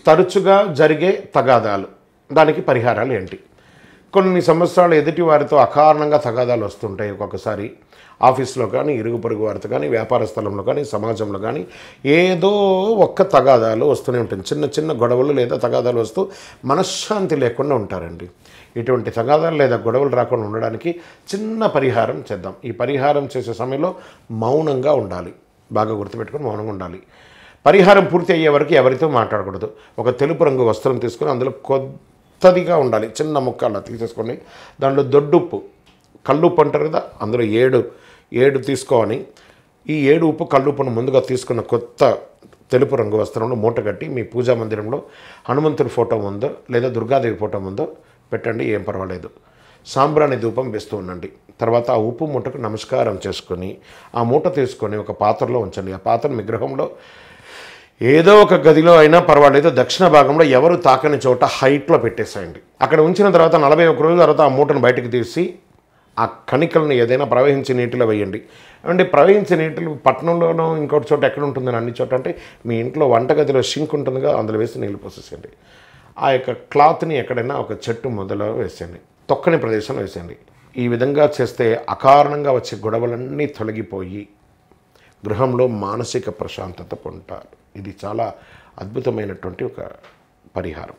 తరచుగా జరిగే తగాదాలు, దానికి పరిహారాలు ఏంటి? కొన్ని సంవత్సరాలు ఎదుటి వారితో అకారణంగా తగాదాలు వస్తుంటాయి. ఒక్కొక్కసారి ఆఫీస్లో కానీ, ఇరుగు పొరుగు వారితో కానీ, వ్యాపార స్థలంలో కానీ, సమాజంలో కానీ ఏదో ఒక్క తగాదాలు వస్తూనే ఉంటుంది. చిన్న చిన్న గొడవలు లేదా తగాదాలు వస్తూ మనశ్శాంతి లేకుండా ఉంటారండి. ఇటువంటి తగాదాలు లేదా గొడవలు రాకుండా ఉండడానికి చిన్న పరిహారం చేద్దాం. ఈ పరిహారం చేసే సమయంలో మౌనంగా ఉండాలి. బాగా గుర్తుపెట్టుకొని మౌనంగా ఉండాలి. పరిహారం పూర్తి అయ్యే వరకు ఎవరితో మాట్లాడకూడదు. ఒక తెలుపు రంగు వస్త్రం తీసుకొని అందులో కొత్తదిగా ఉండాలి, చిన్న ముక్క అలా తీసేసుకొని దాంట్లో దొడ్డుప్పు, కల్లుప్పు అంటారు కదా, అందులో ఏడు తీసుకోని ఈ 7 ఉప్పు కల్లుప్పును ముందుగా తీసుకున్న కొత్త తెలుపు రంగు వస్త్రంలో మూట కట్టి మీ పూజా మందిరంలో హనుమంతుడి ఫోటో ముందో లేదా దుర్గాదేవి ఫోటో ముందో పెట్టండి, ఏం పర్వాలేదు. సాంబ్రాణి ధూపం వేస్తూ ఉండండి. తర్వాత ఆ ఉప్పు మూటకు నమస్కారం చేసుకొని ఆ మూట తీసుకొని ఒక పాత్రలో ఉంచండి. ఆ పాత్ర మీ గృహంలో ఏదో ఒక గదిలో అయినా పర్వాలేదు, దక్షిణ భాగంలో ఎవరు తాకని చోట హైట్లో పెట్టేసేయండి. అక్కడ ఉంచిన తర్వాత 41 రోజుల తర్వాత ఆ మూటను బయటకు తీసి ఆ కణికలను ఏదైనా ప్రవహించే నీటిలో వేయండి. అంటే ప్రవహించే నీటిలో పట్టణంలోనో ఇంకోటి చోట ఎక్కడ ఉంటుందని అన్ని చోట అంటే మీ ఇంట్లో వంటగదిలో షింక్ ఉంటుందిగా, అందులో వేసి నీళ్ళు పోసేసేయండి. ఆ యొక్క క్లాత్ని ఎక్కడైనా ఒక చెట్టు మొదలో వేసేయండి, తొక్కని ప్రదేశంలో వేసేయండి. ఈ విధంగా చేస్తే అకారణంగా వచ్చే గొడవలన్నీ తొలగిపోయి గృహంలో మానసిక ప్రశాంతత పొందుతారు. ఇది చాలా అద్భుతమైనటువంటి ఒక పరిహారం.